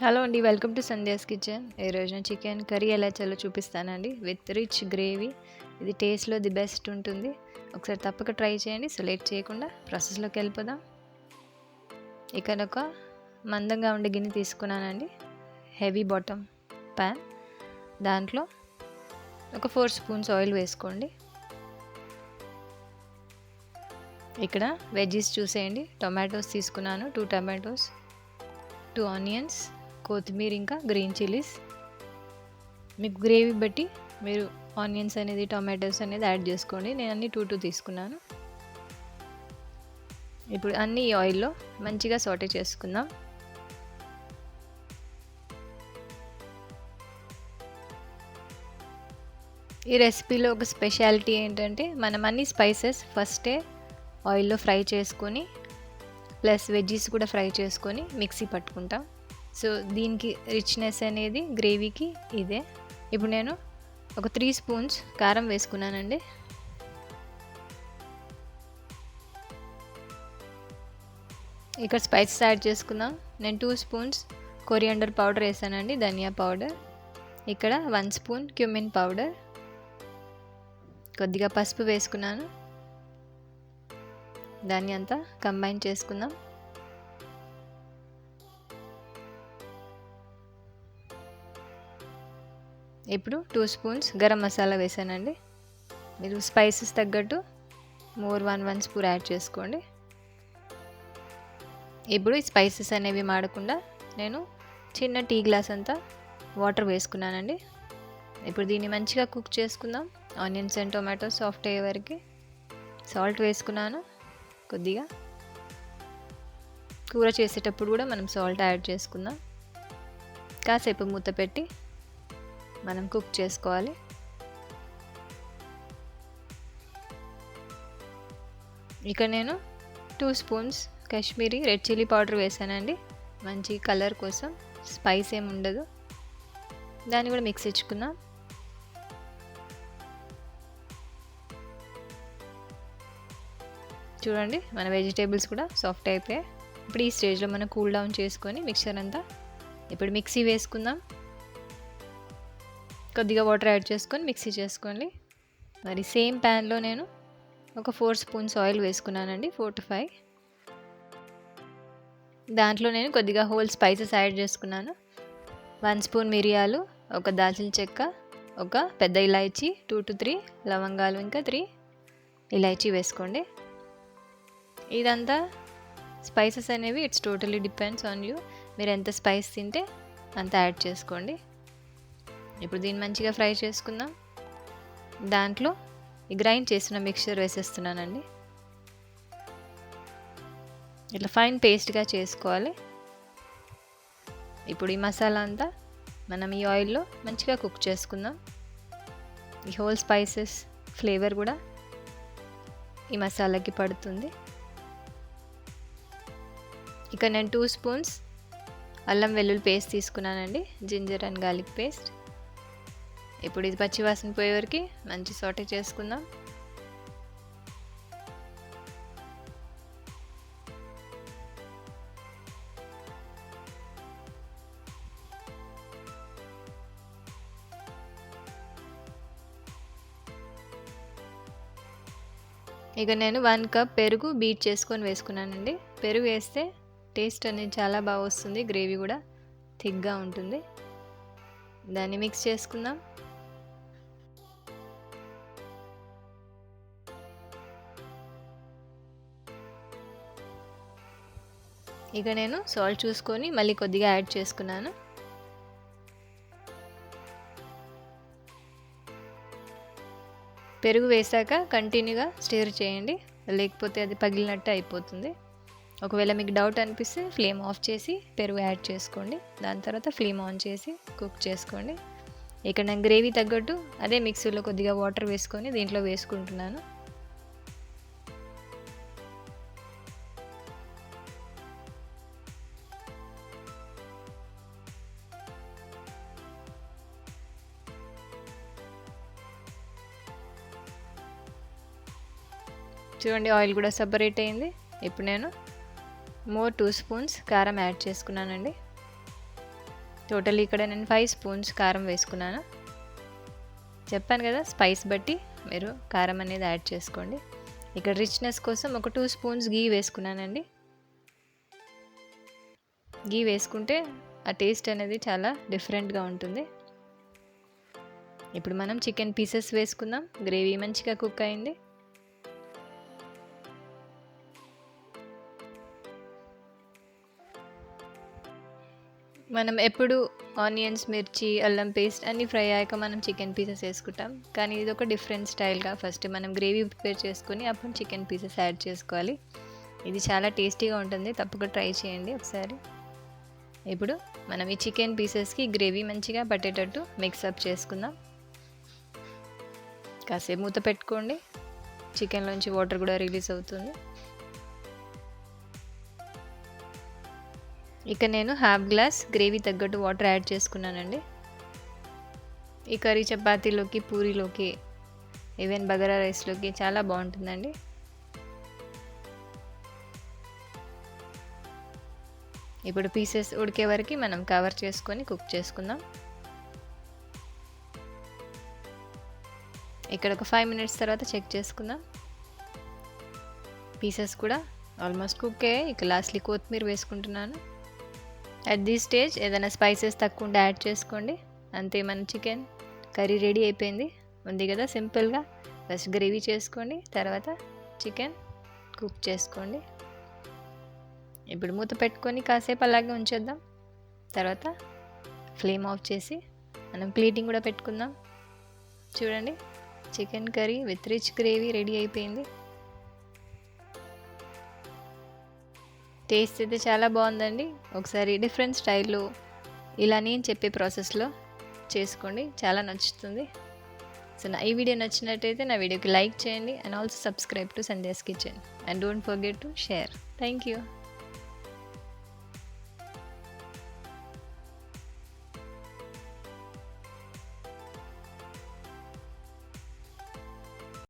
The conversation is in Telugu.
హలో అండి. Welcome to Sandhya's kitchen. ఈరోజు నేను చికెన్ కర్రీ ఎలా చేయాలో చూపిస్తానండి. With rich gravy. ఇది టేస్ట్‌లో ది బెస్ట్ ఉంటుంది. ఒకసారి తప్పక ట్రై చేయండి. సో లేట్ చేయకుండా ప్రాసెస్‌లోకి వెళ్ళిపోదాం. ఇక్కడ ఒక మందంగా ఉండే గిన్నె తీసుకున్నానండి. Heavy bottom pan. దాంట్లో ఒక 4 స్పూన్స్ ఆయిల్ వేసుకోండి. ఇక్కడ వెజ్జీస్ చూసేయండి. టొమాటోస్ తీసుకున్నాను. 2 టొమాటోస్, 2 ఆనియన్స్, కొత్తిమీర, ఇంకా గ్రీన్ చిల్లీస్. మీకు గ్రేవీ బట్టి మీరు ఆనియన్స్ అనేది, టొమాటోస్ అనేది యాడ్ చేసుకోండి. నేను అన్ని 2 తీసుకున్నాను. ఇప్పుడు అన్ని ఈ ఆయిల్లో మంచిగా సాటే చేసుకుందాం. ఈ రెసిపీలో ఒక స్పెషాలిటీ ఏంటంటే మనం అన్ని స్పైసెస్ ఫస్టే ఆయిల్లో ఫ్రై చేసుకొని ప్లస్ వెజ్జీస్ కూడా ఫ్రై చేసుకొని మిక్సీ పట్టుకుంటాం. సో దీనికి రిచ్నెస్ అనేది గ్రేవీకి ఇదే. ఇప్పుడు నేను ఒక 3 స్పూన్స్ కారం వేసుకున్నానండి. ఇక్కడ స్పైసెస్ యాడ్ చేసుకుందాం. నేను 2 స్పూన్స్ కొరియాండర్ పౌడర్ వేసానండి, ధనియా పౌడర్. ఇక్కడ 1 స్పూన్ క్యూమిన్ పౌడర్, కొద్దిగా పసుపు వేసుకున్నాను. దాన్ని అంతా కంబైన్ చేసుకుందాం. ఇప్పుడు 2 స్పూన్స్ గరం మసాలా వేసానండి. మీరు స్పైసెస్ తగ్గట్టు మోర్ 1 స్పూన్ యాడ్ చేసుకోండి. ఇప్పుడు ఈ స్పైసెస్ అనేవి మాడకుండా నేను చిన్న టీ గ్లాస్ అంతా వాటర్ వేసుకున్నానండి. ఇప్పుడు దీన్ని మంచిగా కుక్ చేసుకుందాం. ఆనియన్స్ అండ్ టొమాటో సాఫ్ట్ అయ్యే వరకు. సాల్ట్ వేసుకున్నాను కొద్దిగా. కూర చేసేటప్పుడు కూడా మనం సాల్ట్ యాడ్ చేసుకుందాం. కాసేపు మూత పెట్టి మనం కుక్ చేసుకోవాలి. ఇక నేను 2 spoons Kashmiri red chilli powder వేసానండి. మంచి కలర్ కోసం, స్పైస్ ఏమి ఉండదు. దాన్ని కూడా మిక్స్ ఇచ్చుకుందాం. చూడండి మన వెజిటేబుల్స్ కూడా సాఫ్ట్ అయిపోయాయి. ఇప్పుడు ఈ స్టేజ్లో మనం కూల్ డౌన్ చేసుకొని మిక్చర్ అంతా ఇప్పుడు మిక్సీ వేసుకుందాం. కొద్దిగా వాటర్ యాడ్ చేసుకొని మిక్సీ చేసుకోండి. మరి సేమ్ ప్యాన్లో నేను ఒక 4 స్పూన్స్ ఆయిల్ వేసుకున్నానండి, 4 to 5. దాంట్లో నేను కొద్దిగా హోల్ స్పైసెస్ యాడ్ చేసుకున్నాను. 1 స్పూన్ మిరియాలు, ఒక దాల్చిన చెక్క, ఒక పెద్ద ఇలాచీ, 2 to 3 లవంగాలు, ఇంకా 3 ఇలాచీ వేసుకోండి. ఇదంతా స్పైసెస్ అనేవి it's totally depends on you. మీరు ఎంత స్పైస్ తింటే అంత యాడ్ చేసుకోండి. ఇప్పుడు దీన్ని మంచిగా ఫ్రై చేసుకుందాం. దాంట్లో ఈ గ్రైండ్ చేసిన మిక్చర్ వేసేస్తున్నానండి. ఇట్లా ఫైన్ పేస్ట్గా చేసుకోవాలి. ఇప్పుడు ఈ మసాలా అంతా మనం ఈ ఆయిల్లో మంచిగా కుక్ చేసుకుందాం. ఈ హోల్ స్పైసెస్ ఫ్లేవర్ కూడా ఈ మసాలాకి పడుతుంది. ఇక నేను 2 స్పూన్స్ అల్లం వెల్లుల్లి పేస్ట్ తీసుకున్నానండి, జింజర్ అండ్ గార్లిక్ పేస్ట్. ఇప్పుడు ఇది పచ్చివాసన పోయే వరకు మంచి సాటే చేసుకుందాం. ఇక నేను 1 కప్ పెరుగు బీట్ చేసుకొని వేసుకున్నానండి. పెరుగు వేస్తే టేస్ట్ అనేది చాలా బాగా వస్తుంది, గ్రేవీ కూడా థిక్గా ఉంటుంది. దాన్ని మిక్స్ చేసుకుందాం. ఇక నేను సాల్ట్ చూసుకొని మళ్ళీ కొద్దిగా యాడ్ చేసుకున్నాను. పెరుగు వేసాక కంటిన్యూగా స్టిర్ చేయండి, లేకపోతే అది పగిలినట్టు అయిపోతుంది. ఒకవేళ మీకు డౌట్ అనిపిస్తే ఫ్లేమ్ ఆఫ్ చేసి పెరుగు యాడ్ చేసుకోండి. దాని తర్వాత ఫ్లేమ్ ఆన్ చేసి కుక్ చేసుకోండి. ఇక్కడ నేను గ్రేవీ తగ్గట్టు అదే మిక్సీలో కొద్దిగా వాటర్ వేసుకొని దీంట్లో వేసుకుంటున్నాను. చూడండి ఆయిల్ కూడా సపరేట్ అయింది. ఇప్పుడు నేను మోర్ 2 స్పూన్స్ కారం యాడ్ చేసుకున్నానండి. టోటల్ ఇక్కడ నేను 5 స్పూన్స్ కారం వేసుకున్నాను. చెప్పాను కదా, స్పైస్ బట్టి మీరు కారం అనేది యాడ్ చేసుకోండి. ఇక్కడ రిచ్నెస్ కోసం ఒక 2 స్పూన్స్ గీ వేసుకున్నానండి. గీ వేసుకుంటే ఆ టేస్ట్ అనేది చాలా డిఫరెంట్గా ఉంటుంది. ఇప్పుడు మనం చికెన్ పీసెస్ వేసుకుందాం. గ్రేవీ మంచిగా కుక్ అయింది. మనం ఎప్పుడు ఆనియన్స్, మిర్చి, అల్లం పేస్ట్ అన్నీ ఫ్రై అయ్యాక మనం చికెన్ పీసెస్ వేసుకుంటాం. కానీ ఇది ఒక డిఫరెంట్ స్టైల్గా ఫస్ట్ మనం గ్రేవీ ప్రిపేర్ చేసుకొని అప్పుడు చికెన్ పీసెస్ యాడ్ చేసుకోవాలి. ఇది చాలా టేస్టీగా ఉంటుంది. తప్పకుండా ట్రై చేయండి ఒకసారి. ఇప్పుడు మనం ఈ చికెన్ పీసెస్కి గ్రేవీ మంచిగా పట్టేటట్టు మిక్సప్ చేసుకుందాం. కాసేపు మూత పెట్టుకోండి. చికెన్లోంచి వాటర్ కూడా రిలీజ్ అవుతుంది. ఇక నేను హాఫ్ గ్లాస్ గ్రేవీ తగ్గట్టు వాటర్ యాడ్ చేసుకున్నానండి. ఈ కర్రీ చపాతీలోకి, పూరీలోకి, ఈవెన్ బగారా రైస్లోకి చాలా బాగుంటుందండి. ఇప్పుడు పీసెస్ ఉడికే వరకు మనం కవర్ చేసుకొని కుక్ చేసుకుందాం. ఇక్కడ ఒక 5 మినిట్స్ తర్వాత చెక్ చేసుకుందాం. పీసెస్ కూడా ఆల్మోస్ట్ కుక్ అయ్యాయి. ఇక లాస్ట్లీ కొత్తిమీర వేసుకుంటున్నాను. అట్ దిస్ స్టేజ్ ఏదైనా స్పైసెస్ తక్కువ ఉంటే యాడ్ చేసుకోండి. అంతే, మన చికెన్ కర్రీ రెడీ అయిపోయింది. ఉంది కదా సింపుల్గా. ఫస్ట్ గ్రేవీ చేసుకోండి, తర్వాత చికెన్ కుక్ చేసుకోండి. ఇప్పుడు మూత పెట్టుకొని కాసేపు అలాగే ఉంచేద్దాం. తర్వాత ఫ్లేమ్ ఆఫ్ చేసి మనం ప్లేటింగ్ కూడా పెట్టుకుందాం. చూడండి, chicken curry with rich gravy ready అయిపోయింది. టేస్ట్ అయితే చాలా బాగుందండి. ఒకసారి డిఫరెంట్ స్టైల్లో ఇలా నేను చెప్పే ప్రాసెస్లో చేసుకోండి, చాలా నచ్చుతుంది. సో ఈ వీడియో నచ్చినట్టయితే నా వీడియోకి లైక్ చేయండి and also subscribe to Sandhya's kitchen and don't forget to share. Thank you.